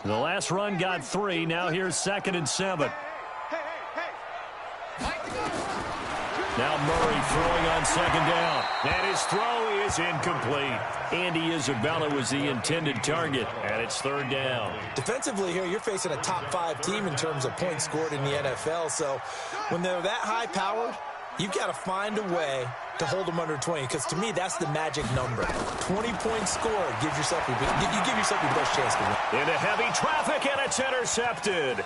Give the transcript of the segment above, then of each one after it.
The last run got 3. Now here's 2nd and 7. Now Murray throwing on 2nd down. And his throw is incomplete. Andy Isabella was the intended target, and it's 3rd down. Defensively here, you're facing a top-5 team in terms of points scored in the NFL. So when they're that high-powered, you've got to find a way to hold them under 20, because to me, that's the magic number. 20 points scored gives yourself you give yourself your best chance to win. Into heavy traffic, and it's intercepted.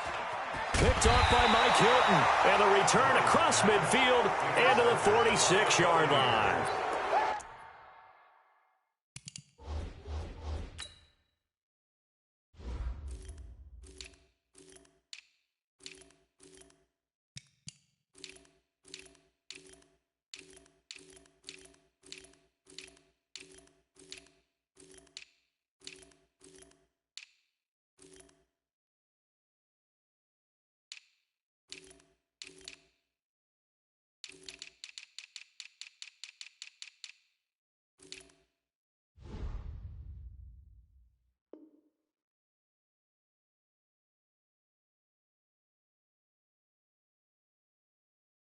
Picked off by Mike Hilton, and the return across midfield and to the 46-yard line.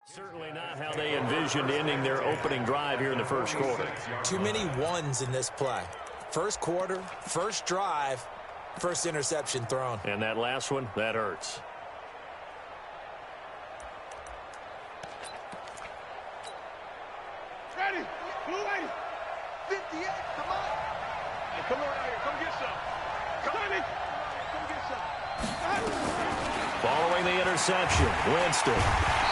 Certainly not how they envisioned ending their opening drive here in the first quarter. Too many ones in this play. First quarter, first drive, first interception thrown. And that last one, that hurts. Ready, blue lady, 58, come on. Hey, come on out here, come get some. Come get some. Following the interception, Winston.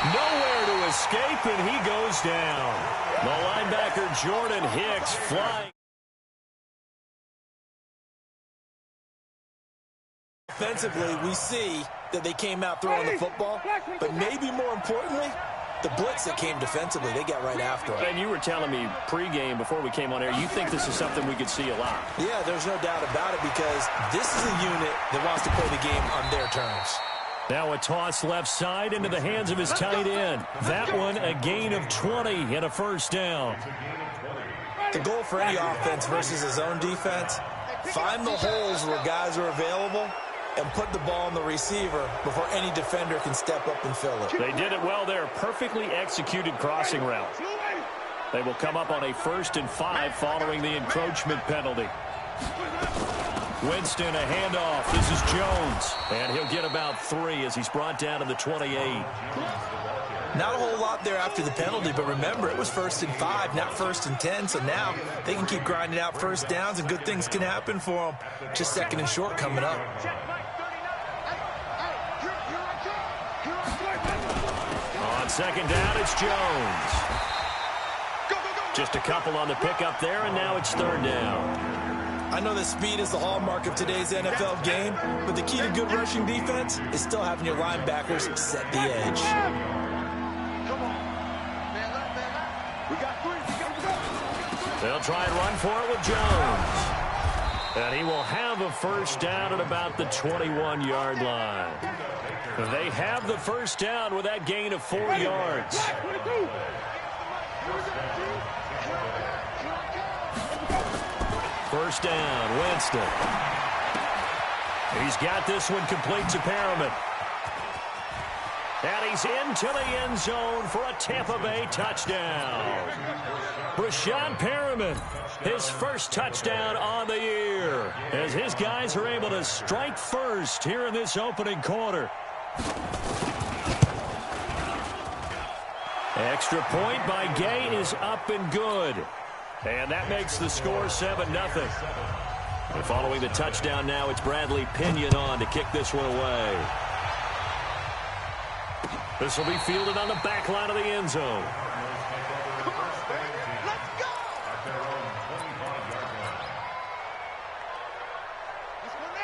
Nowhere to escape, and he goes down. The linebacker, Jordan Hicks, flying. Offensively, we see that they came out throwing the football, but maybe more importantly, the blitz that came defensively, they got right after it. And you were telling me pregame before we came on air, you think this is something we could see a lot. Yeah, there's no doubt about it, because this is a unit that wants to play the game on their terms. Now a toss left side into the hands of his tight end. That one a gain of 20 and a first down. The goal for any offense versus a zone defense, find the holes where guys are available and put the ball on the receiver before any defender can step up and fill it. They did it well there. Perfectly executed crossing route. They will come up on a 1st and 5 following the encroachment penalty. Winston, a handoff. This is Jones. And he'll get about 3 as he's brought down to the 28. Not a whole lot there after the penalty, but remember, it was 1st and 5, not 1st and 10. So now they can keep grinding out first downs, and good things can happen for them. Just 2nd and short coming up. On 2nd down, it's Jones. Just a couple on the pickup there, and now it's 3rd down. I know that speed is the hallmark of today's NFL game, but the key to good rushing defense is still having your linebackers set the edge. They'll try and run for it with Jones. And he will have a first down at about the 21-yard line. They have the first down with that gain of 4 yards. First down, Winston. He's got this one complete to Perriman. And he's into the end zone for a Tampa Bay touchdown. Brashad Perriman, his first touchdown on the year, as his guys are able to strike first here in this opening quarter. Extra point by Gay is up and good. And that makes the score 7-0. And following the touchdown now, it's Bradley Pinion on to kick this one away. This will be fielded on the back line of the end zone.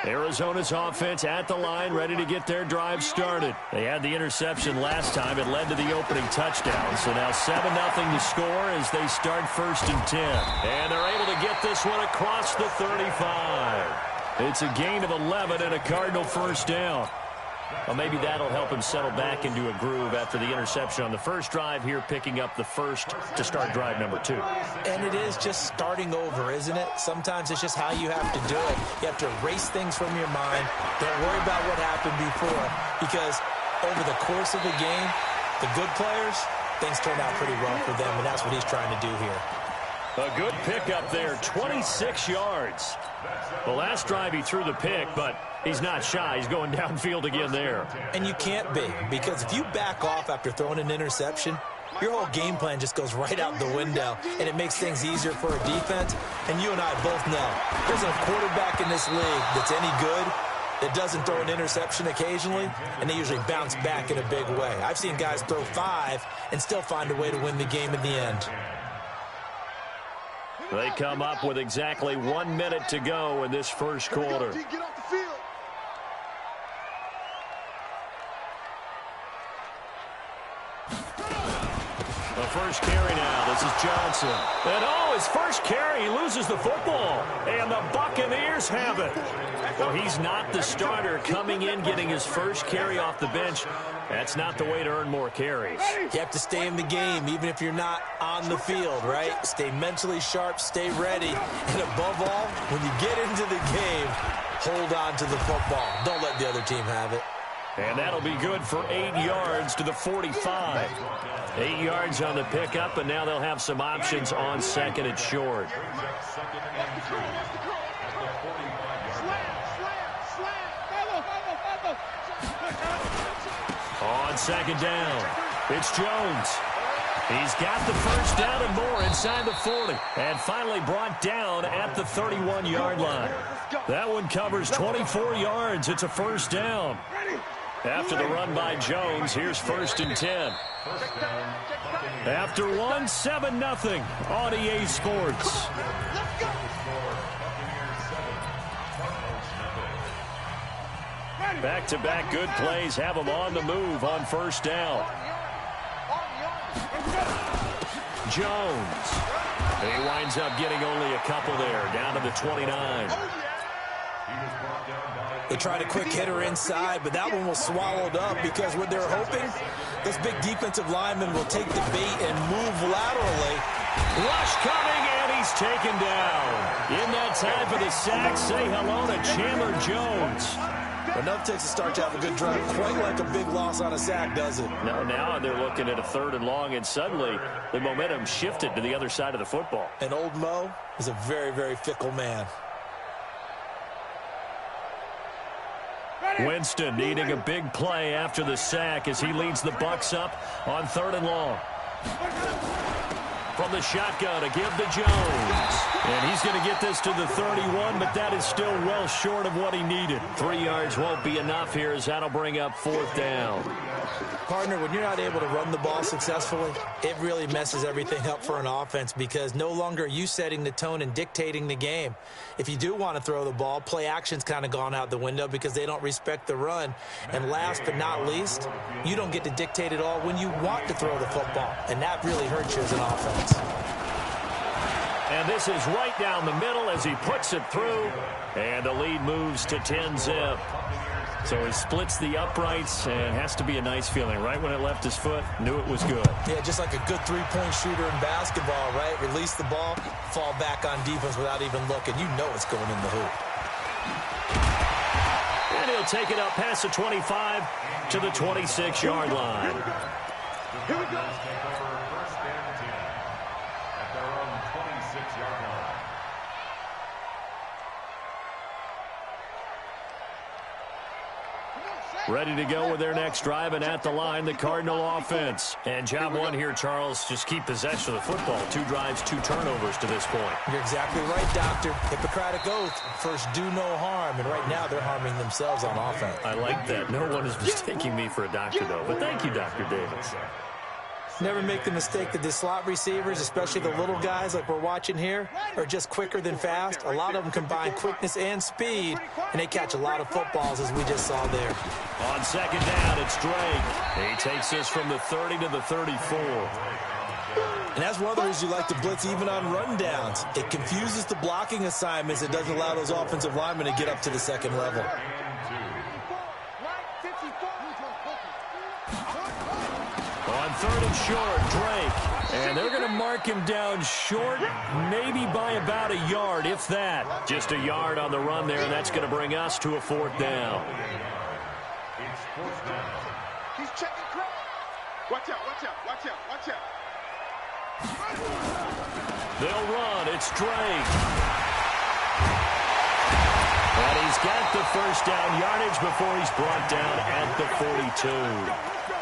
Arizona's offense at the line, ready to get their drive started. They had the interception last time. It led to the opening touchdown. So now 7-0 to score as they start 1st and 10. And they're able to get this one across the 35. It's a gain of 11 and a Cardinal first down. Well, maybe that'll help him settle back into a groove after the interception on the first drive here, picking up the first to start drive number 2. And it is just starting over, isn't it? Sometimes it's just how you have to do it. You have to erase things from your mind. Don't worry about what happened before, because over the course of the game, the good players, things turn out pretty well for them, and that's what he's trying to do here. A good pickup there, 26 yards. The last drive he threw the pick, but he's not shy. He's going downfield again there. And you can't be, because if you back off after throwing an interception, your whole game plan just goes right out the window, and it makes things easier for a defense. And you and I both know there's a quarterback in this league that's any good that doesn't throw an interception occasionally, and they usually bounce back in a big way. I've seen guys throw 5 and still find a way to win the game in the end. They come up with exactly 1 minute to go in this first quarter. Get off the field. The first carry now. This is Johnson. And his first carry, he loses the football. And the Buccaneers have it. Well, he's not the starter coming in, getting his first carry off the bench. That's not the way to earn more carries. You have to stay in the game, even if you're not on the field, right? Stay mentally sharp, stay ready. And above all, when you get into the game, hold on to the football. Don't let the other team have it. And that'll be good for 8 yards to the 45. 8 yards on the pickup, and now they'll have some options on second and short. On second down, it's Jones. He's got the first down and more inside the 40. And finally brought down at the 31-yard line. That one covers 24 yards. It's a first down. After the run by Jones, here's 1st and 10. After 1, 7-0 on EA Sports. Back-to-back good plays have them on the move on first down. Jones. He winds up getting only a couple there, down to the 29. They tried a quick hitter inside, but that one was swallowed up because what they're hoping, this big defensive lineman will take the bait and move laterally. Rush coming, and he's taken down. In that time for the sack, say hello to Chandler Jones. Enough takes a start to have a good drive. Quite like a big loss on a sack, does it? No, now they're looking at a 3rd and long, and suddenly the momentum shifted to the other side of the football. And old Mo is a very, very fickle man. Winston needing a big play after the sack as he leads the Bucs up on 3rd and long. From the shotgun to give to Jones. And he's going to get this to the 31, but that is still well short of what he needed. 3 yards won't be enough here as that'll bring up 4th down. Partner, when you're not able to run the ball successfully, it really messes everything up for an offense because no longer are you setting the tone and dictating the game. If you do want to throw the ball, play action's kind of gone out the window because they don't respect the run. And last but not least, you don't get to dictate it all when you want to throw the football. And that really hurts you as an offense. And this is right down the middle as he puts it through. And the lead moves to 10-zip. So he splits the uprights, and has to be a nice feeling. Right when it left his foot, knew it was good. Yeah, just like a good three-point shooter in basketball, right? Release the ball, fall back on defense without even looking. You know it's going in the hoop. And he'll take it up past the 25 to the 26-yard line. Here we go. Ready to go with their next drive, and at the line, the Cardinal offense. And job one here, Charles, just keep possession of the football. 2 drives, 2 turnovers to this point. You're exactly right, Doctor. Hippocratic oath. First, do no harm. And right now, they're harming themselves on offense. I like that. No one is mistaking me for a doctor, though. But thank you, Dr. Davis. Never make the mistake that the slot receivers, especially the little guys like we're watching here, are just quicker than fast. A lot of them combine quickness and speed, and they catch a lot of footballs, as we just saw there. On second down, it's Drake. He takes this from the 30 to the 34. And that's one of the reasons you like to blitz even on rundowns. It confuses the blocking assignments. It doesn't allow those offensive linemen to get up to the second level. On 3rd and short, Drake. And they're going to mark him down short, maybe by about a yard, if that. Just a yard on the run there, and that's going to bring us to a 4th down. He's checking crowd. Watch out, watch out, watch out, watch out. They'll run. It's Drake. And he's got the first down yardage before he's brought down at the 42.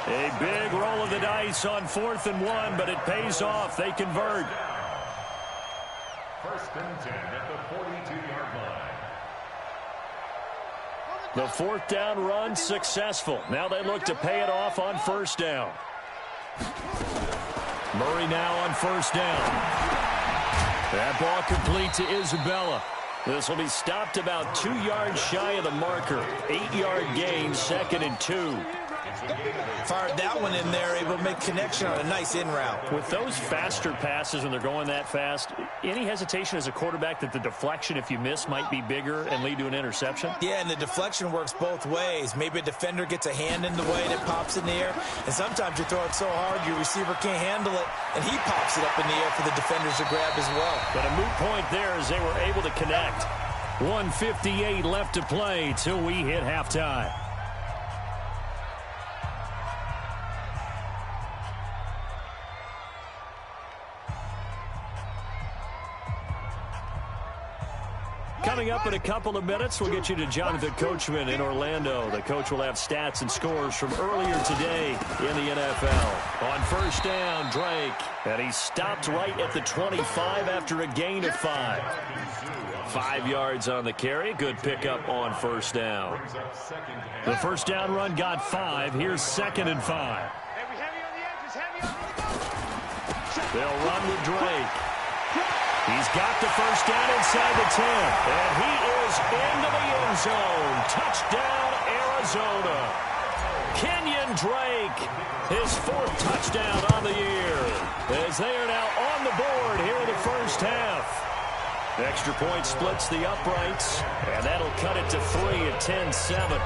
A big roll of the dice on 4th and 1, but it pays off. They convert. 1st and 10 at the 42-yard line. The 4th down run successful. Now they look to pay it off on 1st down. Murray now on 1st down. That ball complete to Isabella. This will be stopped about 2 yards shy of the marker. 8-yard gain, 2nd and 2. Fired that one in there, able to make connection on a nice in route. With those faster passes when they're going that fast, any hesitation as a quarterback that the deflection, if you miss, might be bigger and lead to an interception? Yeah, and the deflection works both ways. Maybe a defender gets a hand in the way and it pops in the air, and sometimes you throw it so hard your receiver can't handle it, and he pops it up in the air for the defenders to grab as well. But a moot point there as they were able to connect. 1:58 left to play till we hit halftime. Coming up in a couple of minutes, we'll get you to Jonathan Coachman in Orlando. The coach will have stats and scores from earlier today in the NFL. On 1st down, Drake. And he stopped right at the 25 after a gain of 5. 5 yards on the carry. Good pickup on 1st down. The 1st down run got 5. Here's 2nd and 5. They'll run with Drake. He's got the 1st down inside the 10. And he is into the end zone. Touchdown, Arizona. Kenyon Drake, his 4th touchdown on the year. As they are now on the board here in the 1st half. Extra point splits the uprights. And that'll cut it to 3 at 10-7.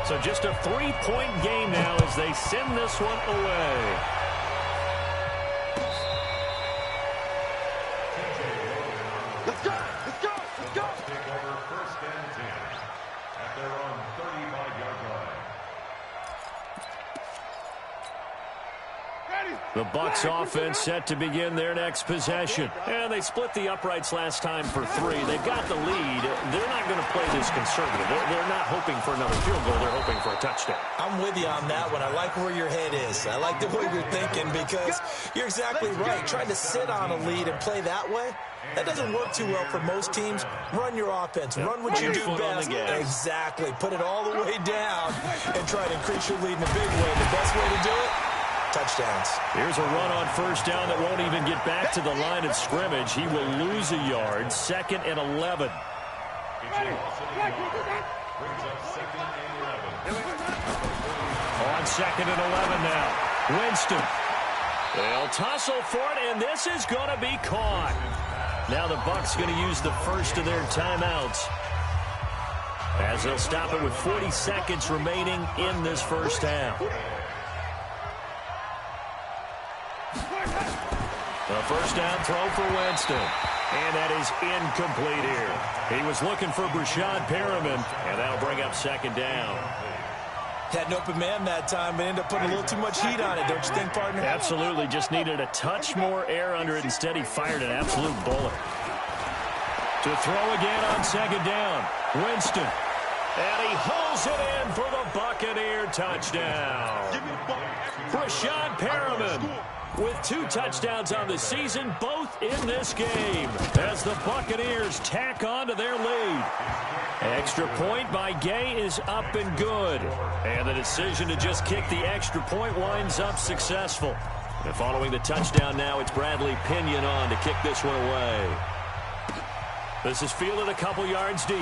So just a 3-point game now as they send this one away. Let's go! Let's go! Let's go! Take over 1st and 10 at their own 35-yard line. The Bucs offense set to begin their next possession. And they split the uprights last time for 3. They've got the lead. They're not going to play this conservative. They're not hoping for another field goal. They're hoping for a touchdown. I'm with you on that one. I like where your head is. I like the way you're thinking because you're exactly right. Trying to sit on a lead and play that way, that doesn't work too well for most teams. Run your offense. Run what you do best. Exactly. Put it all the way down and try to increase your lead in a big way. The best way to do it, touchdowns. Here's a run on 1st down that won't even get back to the line of scrimmage. He will lose a yard. 2nd and 11. On 2nd and 11 now. Winston. They'll tussle for it, and this is going to be caught. Now the Bucs going to use the first of their timeouts as they'll stop it with 40 seconds remaining in this 1st half. The 1st down throw for Winston. And that is incomplete here. He was looking for Brashad Perriman, and that'll bring up 2nd down. Had an open man that time, but ended up putting a little too much heat on it, don't you think, partner? Absolutely. Just needed a touch more air under it. Instead, he fired an absolute bullet. To throw again on 2nd down. Winston. And he holds it in for the Buccaneer touchdown. Brashad Perriman with 2 touchdowns on the season, both in this game, as the Buccaneers tack on to their lead. Extra point by Gay is up and good. And the decision to just kick the extra point winds up successful. And following the touchdown now, it's Bradley Pinion on to kick this one away. This is fielded a couple yards deep.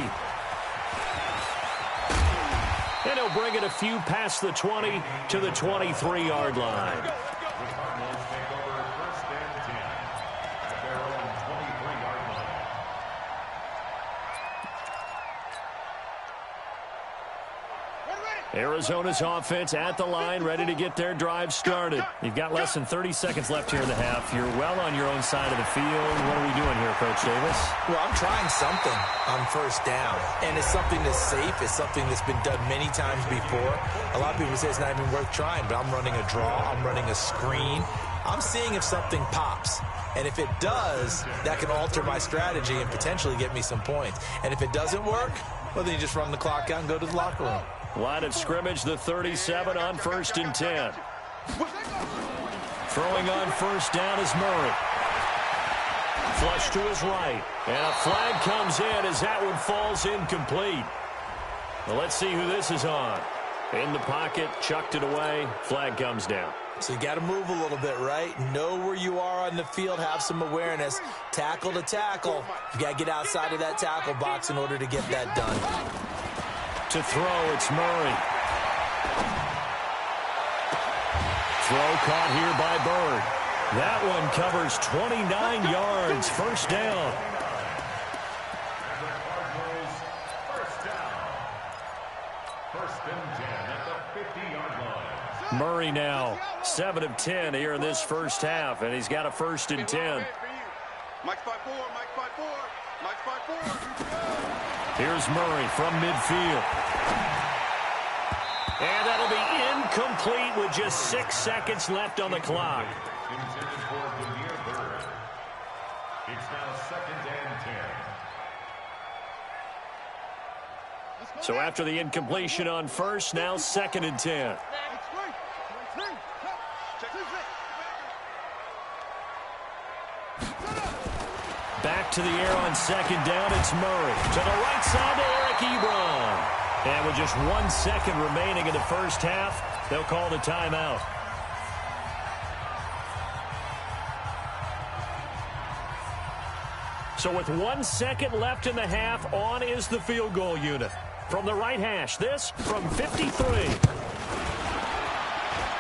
And he'll bring it a few past the 20 to the 23-yard line. Arizona's offense at the line, ready to get their drive started. You've got less than 30 seconds left here in the half. You're well on your own side of the field. What are we doing here, Coach Davis? Well, I'm trying something on first down, and it's something that's safe. It's something that's been done many times before. A lot of people say it's not even worth trying, but I'm running a draw. I'm running a screen. I'm seeing if something pops. And if it does, that can alter my strategy and potentially get me some points. And if it doesn't work, well, then you just run the clock out and go to the locker room. Line of scrimmage, the 37 on 1st and 10. Throwing on first down is Murray. Flush to his right. And a flag comes in as that one falls incomplete. Well, let's see who this is on. In the pocket, chucked it away. Flag comes down. So you got to move a little bit, right? Know where you are on the field. Have some awareness. Tackle to tackle. You got to get outside of that tackle box in order to get that done. To throw, it's Murray. Throw caught here by Bird. That one covers 29 yards. First down. Murray now 7 of 10 here in this first half, and he's got a 1st and 10. Mike's 5-4, Mike's 5-4, Mike's 5-4. Here's Murray from midfield. And that'll be incomplete with just 6 seconds left on the clock. It's now 2nd and 10. So after the incompletion on first, now 2nd and 10. Back to the air on 2nd down, it's Murray. To the right side to Eric Ebron. And with just 1 second remaining in the first half, they'll call the timeout. So with 1 second left in the half, on is the field goal unit. From the right hash, this from 53.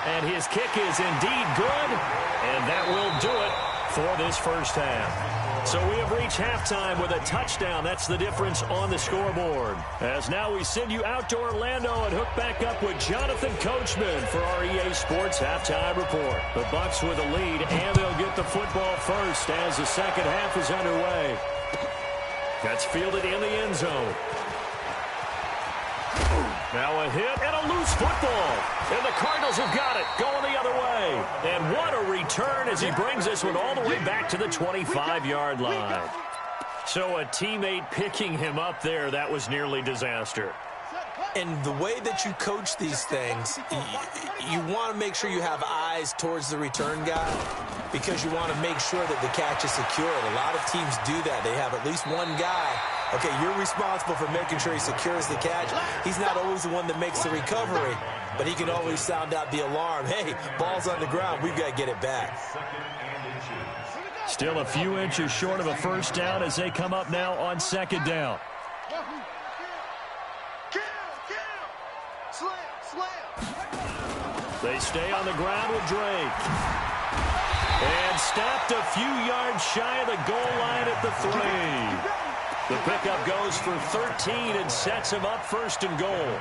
And his kick is indeed good, and that will do it for this first half. So we have reached halftime with a touchdown. That's the difference on the scoreboard. As now we send you out to Orlando and hook back up with Jonathan Coachman for our EA Sports Halftime Report. The Bucs with a lead, and they'll get the football first as the second half is underway. That's fielded in the end zone. Now a hit and a loose football. And the Cardinals have got it, going the other way. And what a return as he brings this one all the way back to the 25-yard line. So a teammate picking him up there, that was nearly disaster. And the way that you coach these things, you want to make sure you have eyes towards the return guy because you want to make sure that the catch is secured. A lot of teams do that. They have at least one guy. Okay, you're responsible for making sure he secures the catch. He's not always the one that makes the recovery, but he can always sound out the alarm. Hey, ball's on the ground. We've got to get it back. Still a few inches short of a first down as they come up now on 2nd down. They stay on the ground with Drake. And stopped a few yards shy of the goal line at the 3. The pickup goes for 13 and sets him up 1st and goal.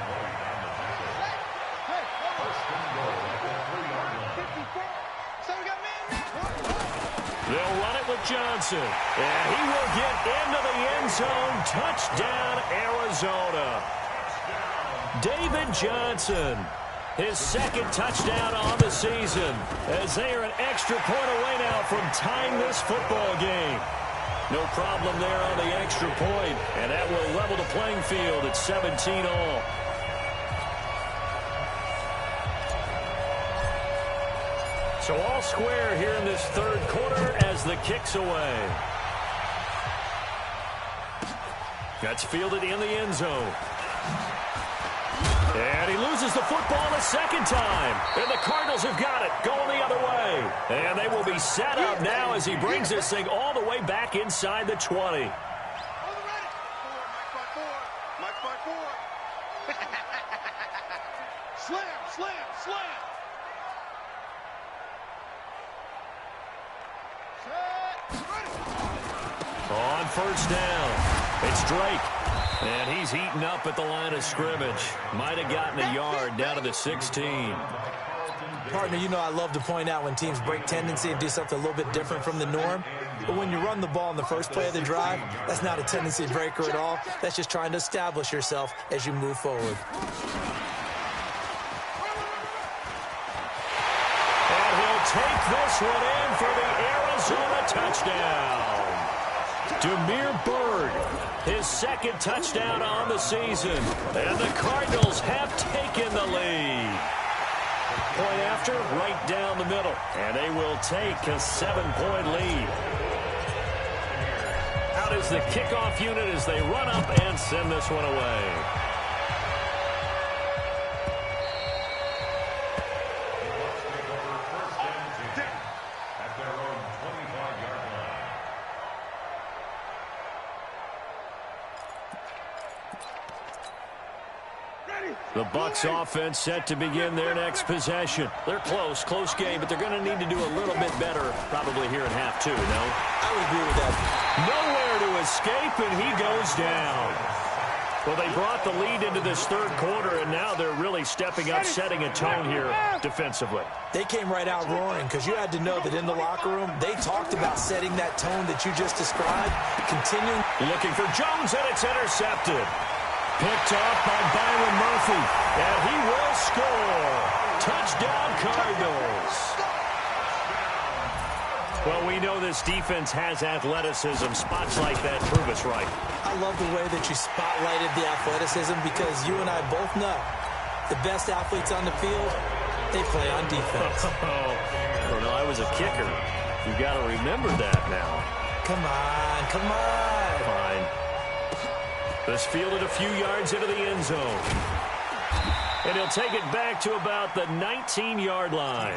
They'll run it with Johnson. And he will get into the end zone. Touchdown, Arizona. David Johnson, his 2nd touchdown on the season, as they are an extra point away now from tying this football game. No problem there on the extra point, and that will level the playing field at 17 all. So all square here in this 3rd quarter as the kick's away. That's fielded in the end zone. And he loses the football a 2nd time. And the Cardinals have got it, going the other way. And they will be set up now as he brings this thing all the way back inside the 20. Slam, slam, slam. On first down, it's Drake. And he's heating up at the line of scrimmage. Might have gotten a yard down to the 16. Partner, you know I love to point out when teams break tendency and do something a little bit different from the norm. But when you run the ball in the first play of the drive, that's not a tendency breaker at all. That's just trying to establish yourself as you move forward. And he'll take this one in for the Arizona touchdown. Demir Bird, his second touchdown on the season. And the Cardinals have taken the lead. Point after, right down the middle. And they will take a 7-point lead. Out is the kickoff unit as they run up and send this one away. The Bucs offense set to begin their next possession. They're close game, but they're going to need to do a little bit better probably here in half two, no? I would agree with that. Nowhere to escape, and he goes down. Well, they brought the lead into this third quarter, and now they're really stepping up, setting a tone here defensively. They came right out roaring because you had to know that in the locker room, they talked about setting that tone that you just described, continuing. Looking for Jones, and it's intercepted. Picked off by Byron Murphy, and he will score. Touchdown, Cardinals. Well, we know this defense has athleticism. Spots like that prove us right. I love the way that you spotlighted the athleticism because you and I both know the best athletes on the field, they play on defense. I don't know. I was a kicker. You got to remember that now. Come on. Fine. This fielded a few yards into the end zone. And he'll take it back to about the 19-yard line.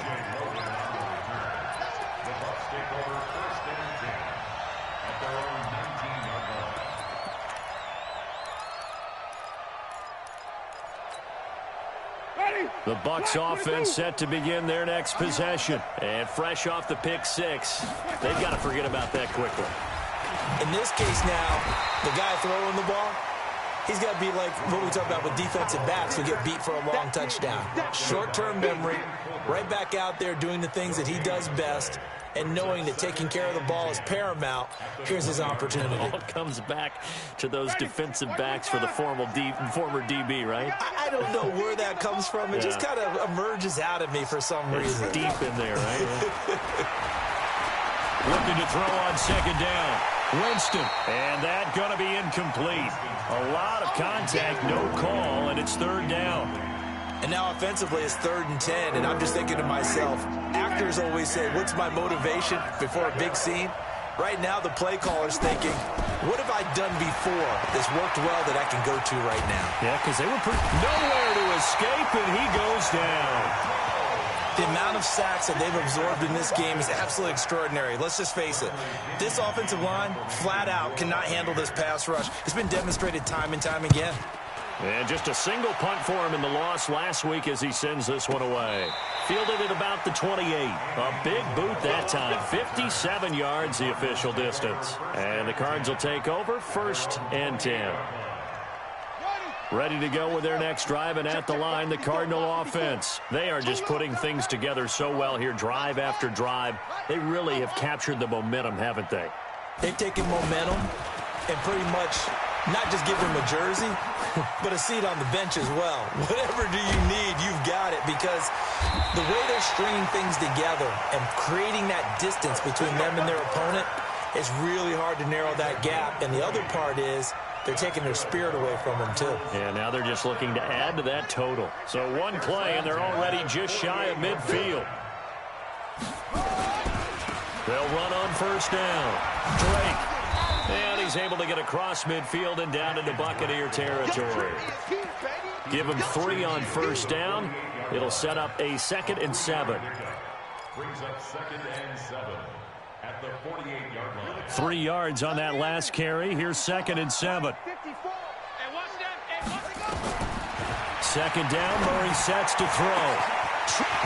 The Bucs offense set to begin their next possession. And fresh off the pick six, they've got to forget about that quickly. In this case now, the guy throwing the ball, he's got to be like what we talk about with defensive backs who get beat for a long touchdown. Short-term memory, right back out there doing the things that he does best, and knowing that taking care of the ball is paramount. Here's his opportunity. It all comes back to those defensive backs for the former DB, right? I don't know where that comes from. It just kind of emerges out of me for some reason. It's deep in there, right? Looking to throw on second down. Winston, and that going to be incomplete. A lot of contact, no call, and it's third down. And now offensively it's 3rd and 10, and I'm just thinking to myself, actors always say, what's my motivation before a big scene? Right now the play caller's thinking, what have I done before that's worked well that I can go to right now? Yeah, because they were nowhere to escape, and he goes down. The amount of sacks that they've absorbed in this game is absolutely extraordinary. Let's just face it. This offensive line, flat out, cannot handle this pass rush. It's been demonstrated time and time again. And just a single punt for him in the loss last week as he sends this one away. Fielded at about the 28. A big boot that time. 57 yards the official distance. And the Cards will take over 1st and 10. Ready to go with their next drive, and at the line, the Cardinal offense. They are just putting things together so well here, drive after drive. They really have captured the momentum, haven't they? They've taken momentum and pretty much not just give them a jersey, but a seat on the bench as well. Whatever do you need, you've got it, because the way they're stringing things together and creating that distance between them and their opponent, it's really hard to narrow that gap. And the other part is, they're taking their spirit away from them, too. Yeah, now they're just looking to add to that total. So one play, and they're already just shy of midfield. They'll run on 1st down. Drake. And he's able to get across midfield and down into Buccaneer territory. Give him 3 on 1st down. It'll set up a 2nd and 7. Brings up 2nd and 7. At the 48-yard line. 3 yards on that last carry. Here's 2nd and 7. 2nd down. Murray sets to throw.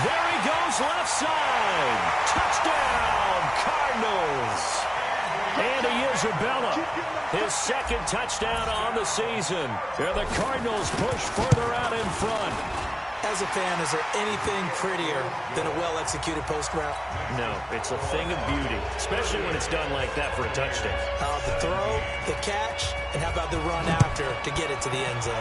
There he goes, left side. Touchdown, Cardinals. And Isabella, his second touchdown on the season. And the Cardinals push further out in front. As a fan, is there anything prettier than a well-executed post route? No, it's a thing of beauty, especially when it's done like that for a touchdown. The throw, the catch, and how about the run after to get it to the end zone?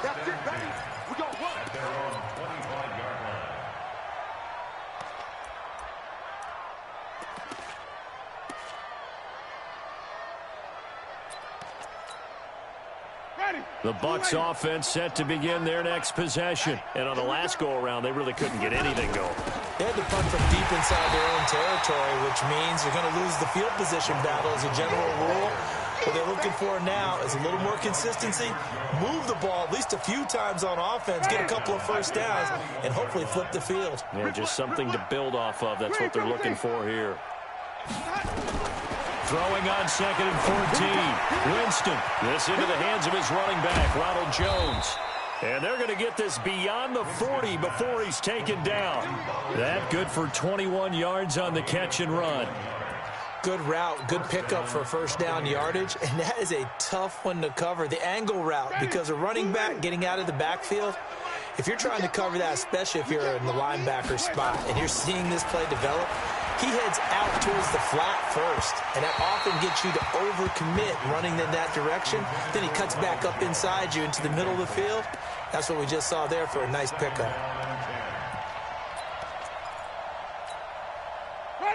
That's it, baby. We got one. At their own 25-yard line. The Bucs offense set to begin their next possession. And on the last go-around, they really couldn't get anything going. They had to punt from deep inside their own territory, which means they're going to lose the field position battle as a general rule. What they're looking for now is a little more consistency, move the ball at least a few times on offense, get a couple of first downs, and hopefully flip the field. Yeah, just something to build off of. That's what they're looking for here. Throwing on 2nd and 14. Winston. This into the hands of his running back, Ronald Jones. And they're going to get this beyond the 40 before he's taken down. That good for 21 yards on the catch and run. Good route, good pickup for first down yardage, and that is a tough one to cover, the angle route, because a running back getting out of the backfield, if you're trying to cover that, especially if you're in the linebacker spot and you're seeing this play develop, he heads out towards the flat first, and that often gets you to overcommit running in that direction. Then he cuts back up inside you into the middle of the field. That's what we just saw there for a nice pickup.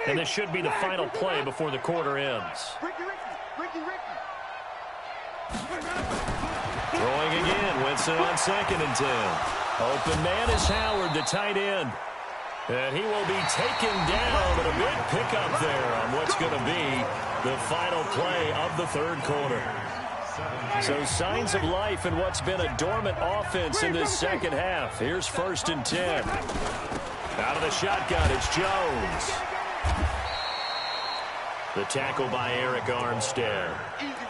And this should be the final play before the quarter ends. Ricky. Throwing again, Winston on 2nd and 10. Open man is Howard, the tight end. And he will be taken down, but a big pickup there on what's going to be the final play of the third quarter. So signs of life in what's been a dormant offense in this second half. Here's 1st and 10. Out of the shotgun, it's Jones. The tackle by Eric Armstead.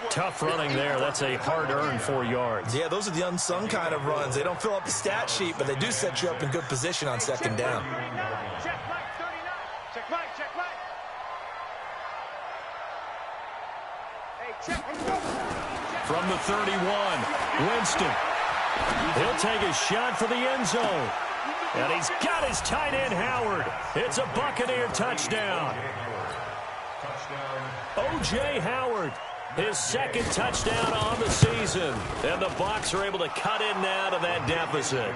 Tough running there. That's a hard-earned 4 yards. Yeah, those are the unsung kind of runs. They don't fill up the stat sheet, but they do set you up in good position on 2nd down. Check Mike, 39. Check Mike. Hey, check. From the 31, Winston. He'll take a shot for the end zone. And he's got his tight end, Howard. It's a Buccaneer touchdown. O.J. Howard, his 2nd touchdown on the season. And the Bucs are able to cut in now to that deficit.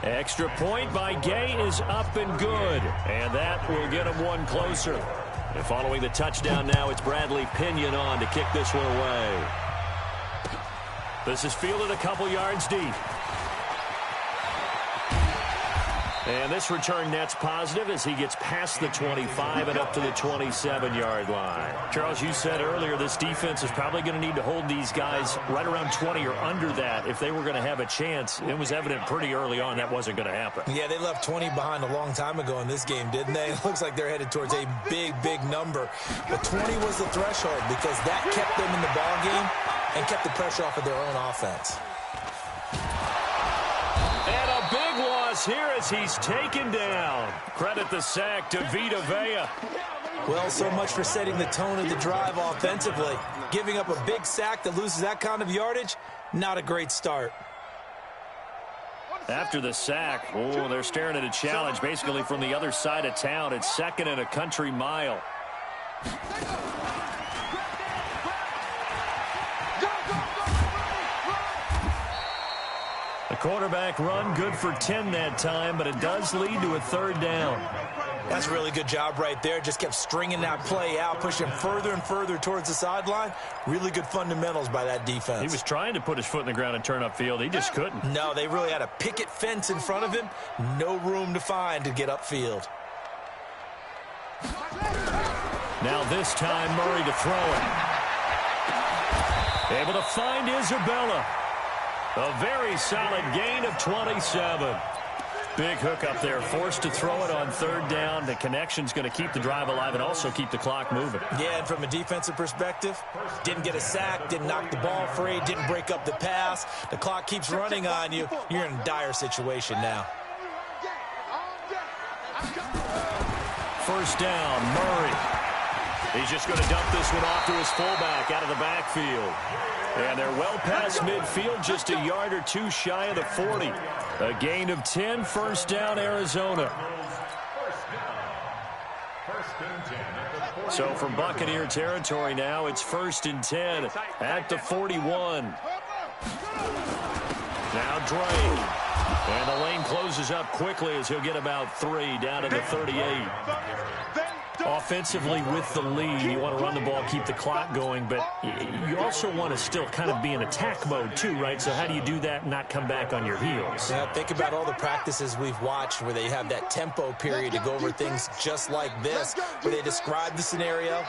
Extra point by Gay is up and good. And that will get him one closer. And following the touchdown now, it's Bradley Pinion on to kick this one away. This is fielded a couple yards deep. And this return net's positive as he gets past the 25 and up to the 27-yard line. Charles, you said earlier this defense is probably going to need to hold these guys right around 20 or under that if they were going to have a chance. It was evident pretty early on that wasn't going to happen. Yeah, they left 20 behind a long time ago in this game, didn't they? It looks like they're headed towards a big number. But 20 was the threshold because that kept them in the ball game and kept the pressure off of their own offense. And a big loss here as he's taken down. Credit the sack to Vita Vea. Well, so much for setting the tone of the drive offensively. Giving up a big sack that loses that kind of yardage, not a great start. After the sack, they're staring at a challenge basically from the other side of town. It's 2nd and a country mile. The quarterback run good for 10 that time, but it does lead to a 3rd down. That's a really good job right there. Just kept stringing that play out, pushing further and further towards the sideline. Really good fundamentals by that defense. He was trying to put his foot in the ground and turn upfield. He just couldn't. No, they really had a picket fence in front of him. No room to find to get upfield. Now this time, Murray to throw it. Able to find Isabella. A very solid gain of 27. Big hook up there, forced to throw it on 3rd down. The connection's going to keep the drive alive and also keep the clock moving. Yeah, and from a defensive perspective, didn't get a sack, didn't knock the ball free, didn't break up the pass. The clock keeps running on you. You're in a dire situation now. first down. Murray. He's just going to dump this one off to his fullback out of the backfield. And they're well past midfield, just a yard or two shy of the 40. A gain of 10, first down, Arizona. So from Buccaneer territory now, it's 1st and 10 at the 41. Now Drake. And the lane closes up quickly as he'll get about 3 down to the 38. Offensively with the lead, you want to run the ball, keep the clock going, but you also want to still kind of be in attack mode too, right? So how do you do that and not come back on your heels? Yeah, think about all the practices we've watched where they have that tempo period to go over things just like this, where they describe the scenario,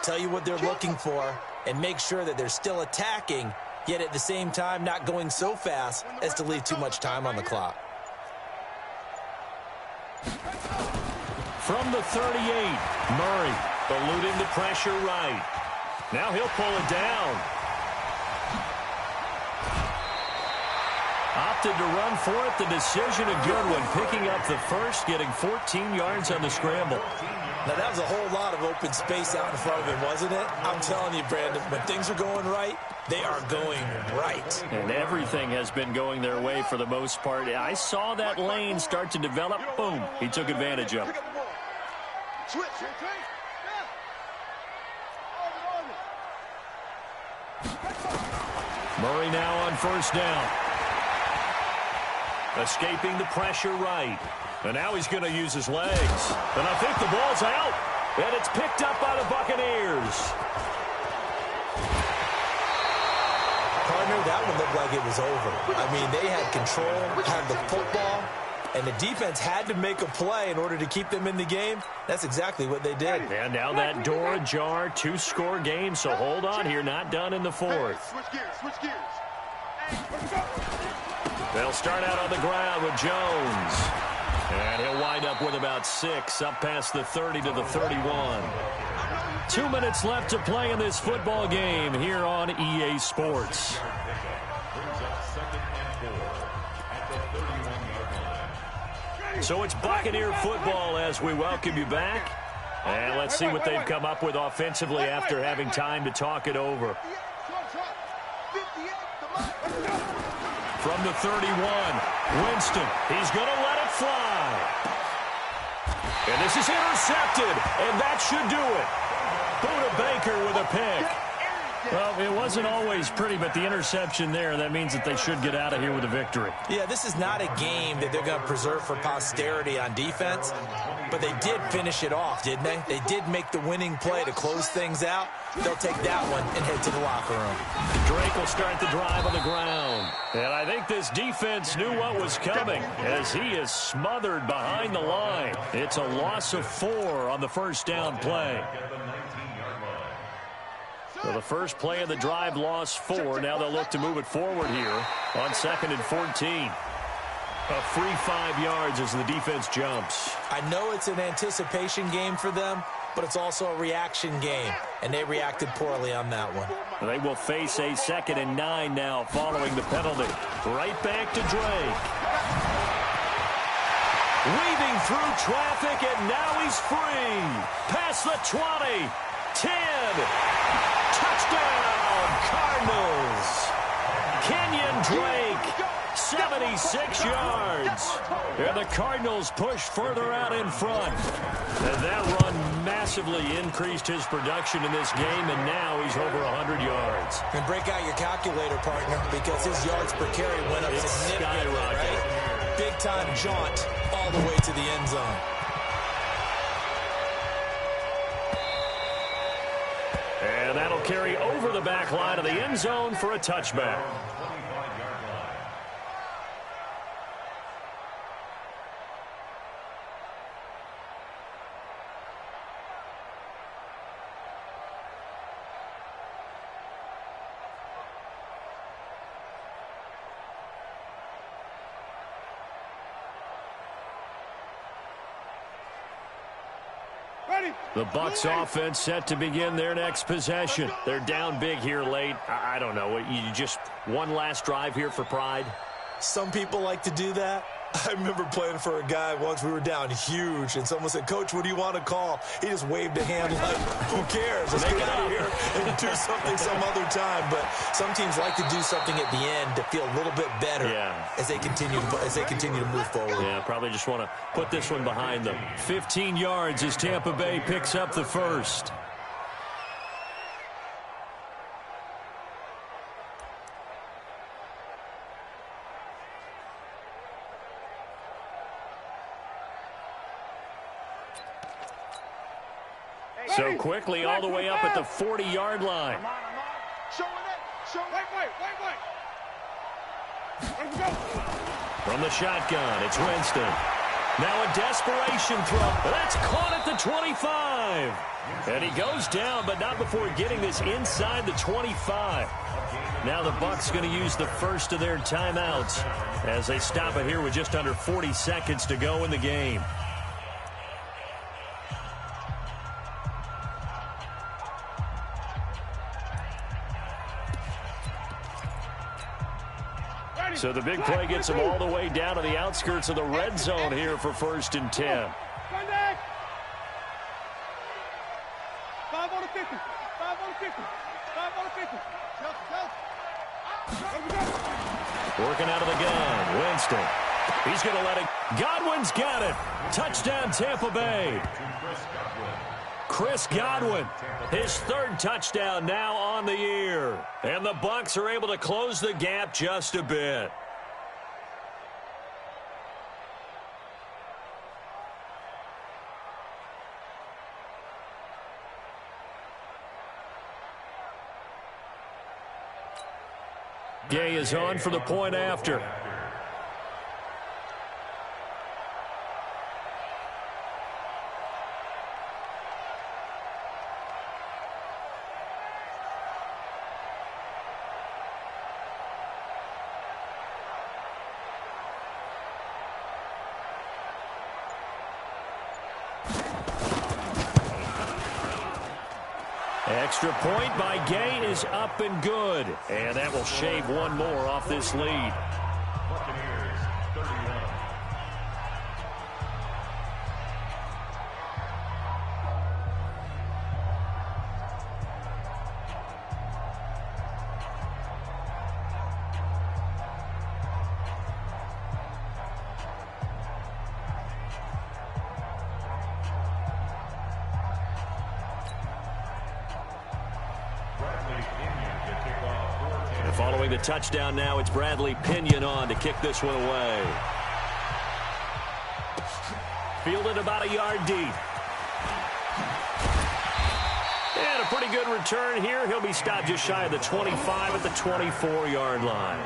tell you what they're looking for, and make sure that they're still attacking, yet at the same time not going so fast as to leave too much time on the clock. From the 38, Murray eluding the pressure right. Now he'll pull it down. Opted to run for it. The decision a good one. Picking up the first, getting 14 yards on the scramble. Now, that was a whole lot of open space out in front of him, wasn't it? I'm telling you, Brandon, when things are going right, they are going right. And everything has been going their way for the most part. I saw that lane start to develop. Boom. He took advantage of it. Murray now on first down. Escaping the pressure right. And now he's going to use his legs. And I think the ball's out. And it's picked up by the Buccaneers. Partner, that one looked like it was over. I mean, they had control, had the football, and the defense had to make a play in order to keep them in the game. That's exactly what they did. And now that door ajar, 2-score game. So hold on here, not done in the 4th. Switch gears. They'll start out on the ground with Jones. And he'll wind up with about 6, up past the 30 to the 31. 2 minutes left to play in this football game here on EA Sports. So it's Buccaneer football as we welcome you back. And let's see what they've come up with offensively after having time to talk it over. From the 31, Winston. He's going to let it fly. And this is intercepted, and that should do it. Buda Baker with a pick. Well, it wasn't always pretty, but the interception there, that means that they should get out of here with a victory. Yeah, this is not a game that they're going to preserve for posterity on defense, but they did finish it off, didn't they? They did make the winning play to close things out. They'll take that one and head to the locker room. Drake will start the drive on the ground. And I think this defense knew what was coming as he is smothered behind the line. It's a loss of 4 on the first down play. So the first play of the drive lost 4. Now they'll look to move it forward here on 2nd and 14. A free 5 yards as the defense jumps. I know it's an anticipation game for them, but it's also a reaction game, and they reacted poorly on that one. They will face a 2nd and 9 now following the penalty. Right back to Drake. Weaving through traffic, and now he's free. Past the 20, 10. Touchdown, Cardinals. Kenyon Drake, 76 yards. And the Cardinals push further out in front. And that run massively increased his production in this game, and now he's over 100 yards. And break out your calculator, partner, because his yards per carry went up significantly, right? Big-time jaunt all the way to the end zone. And that'll carry over the back line of the end zone for a touchback. The Bucs offense set to begin their next possession. They're down big here late. I don't know. You just one last drive here for pride? Some people like to do that. I remember playing for a guy once. We were down huge, and someone said, "Coach, what do you want to call?" He just waved a hand like, "Who cares? Let's get out of here and do something some other time." But some teams like to do something at the end to feel a little bit better as they continue to move forward. Yeah, probably just want to put this one behind them. 15 yards as Tampa Bay picks up the first. So quickly all the way up at the 40-yard line. Come on. Showing it. Wait. From the shotgun, it's Winston. Now a desperation throw. That's caught at the 25. And he goes down, but not before getting this inside the 25. Now the Bucs going to use the first of their timeouts as they stop it here with just under 40 seconds to go in the game. So the big play gets him all the way down to the outskirts of the red zone here for 1st and 10. 5 on the 50. 5 on the 50. 5 on the 50. Working out of the gun, Winston. He's going to let it. Godwin's got it. Touchdown, Tampa Bay. Chris Godwin, his 3rd touchdown now on the year. And the Bucs are able to close the gap just a bit. Gay is on for the point after. Extra point by Gay is up and good. And that will shave one more off this lead. Buccaneers, 31. Following the touchdown now, it's Bradley Pinion on to kick this one away. Fielded about a yard deep. And a pretty good return here. He'll be stopped just shy of the 25 at the 24-yard line.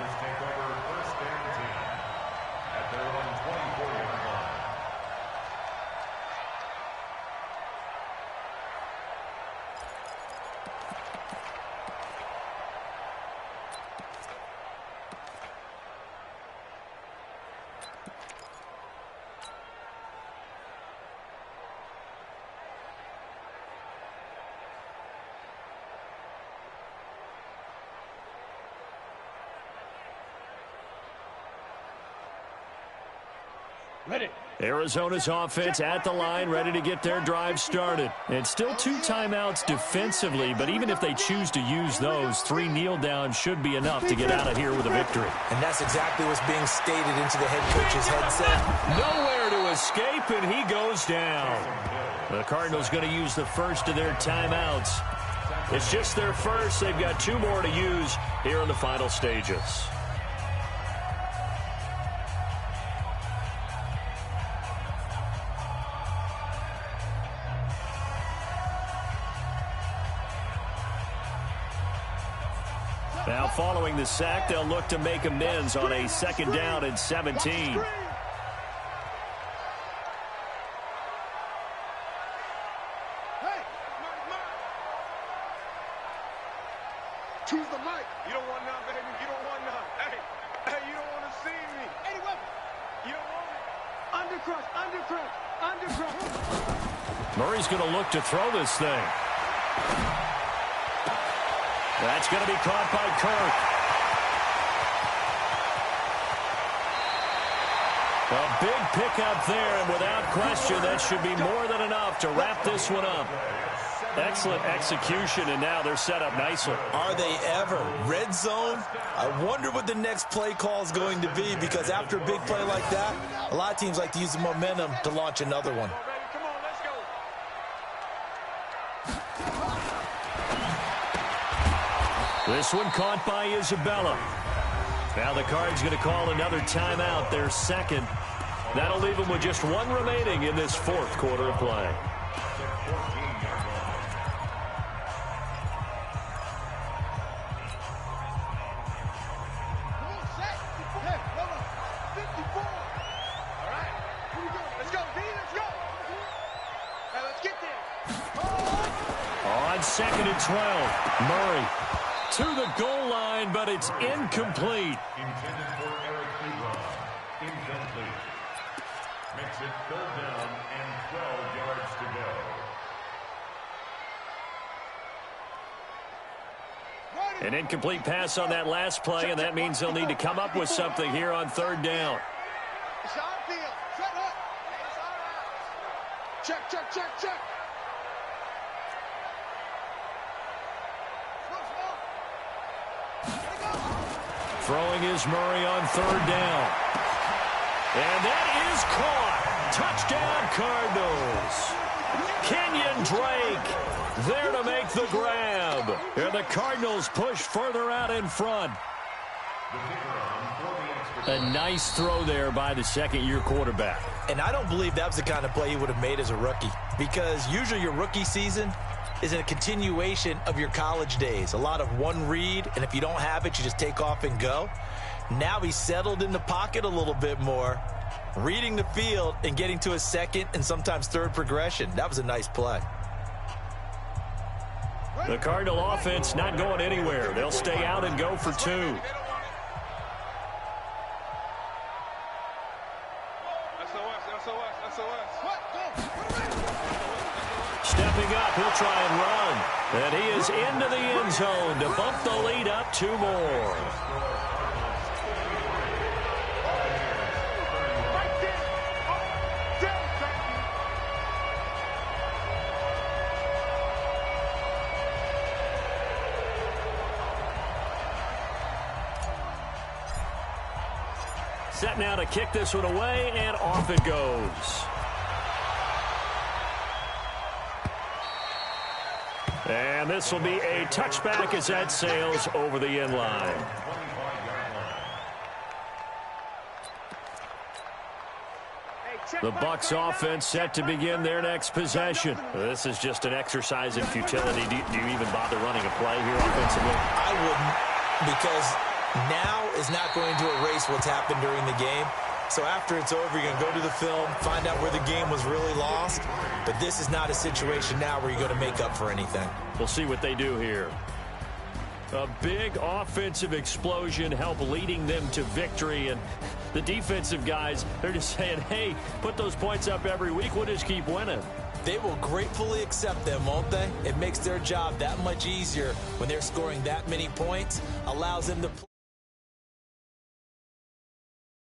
Ready. Arizona's offense at the line, ready to get their drive started. And still 2 timeouts defensively, but even if they choose to use those, 3 kneel downs should be enough to get out of here with a victory. And that's exactly what's being stated into the head coach's headset. Nowhere to escape, and he goes down. The Cardinals going to use the first of their timeouts. It's just their first. They've got 2 more to use here in the final stages. Now following the sack, they'll look to make amends on a 2nd down and 17. Choose the mic. You don't want none, baby. You don't want none. Hey, you don't want to see me. Any weapon. You don't want it. Undercrush. Murray's going to look to throw this thing. That's going to be caught by Kirk. A big pickup there, and without question, that should be more than enough to wrap this one up. Excellent execution, and now they're set up nicely. Are they ever? Red zone? I wonder what the next play call is going to be, because after a big play like that, a lot of teams like to use the momentum to launch another one. Come on, let's go. This one caught by Isabella. Now the Cards going to call another timeout, their second. That'll leave them with just one remaining in this fourth quarter of play. On 2nd and 12, Murray to the goal line, but it's incomplete. Intended for Eric Ebron. Incomplete. Makes it 3rd down and 12 yards to go. An incomplete pass on that last play, and that means they'll need to come up with something here on 3rd down. Check, check, check, check. Throwing is Murray on 3rd down. And that is caught. Touchdown, Cardinals. Kenyon Drake there to make the grab. And the Cardinals push further out in front. A nice throw there by the second-year quarterback. And I don't believe that was the kind of play he would have made as a rookie, because usually your rookie season is a continuation of your college days. A lot of one read, and if you don't have it, you just take off and go. Now he's settled in the pocket a little bit more, reading the field and getting to a second and sometimes third progression. That was a nice play. The Cardinal offense not going anywhere. They'll stay out and go for 2. Stepping up, he'll try and run. And he is into the end zone to bump the lead up 2 more. Set now to kick this one away, and off it goes. And this will be a touchback as that sails over the end line. The Bucs offense set to begin their next possession. This is just an exercise in futility. Do you even bother running a play here offensively? I wouldn't, because now is not going to erase what's happened during the game. So after it's over, you're going to go to the film, find out where the game was really lost. But this is not a situation now where you're going to make up for anything. We'll see what they do here. A big offensive explosion help leading them to victory. And the defensive guys, they're just saying, hey, put those points up every week. We'll just keep winning. They will gratefully accept them, won't they? It makes their job that much easier when they're scoring that many points, allows them to play.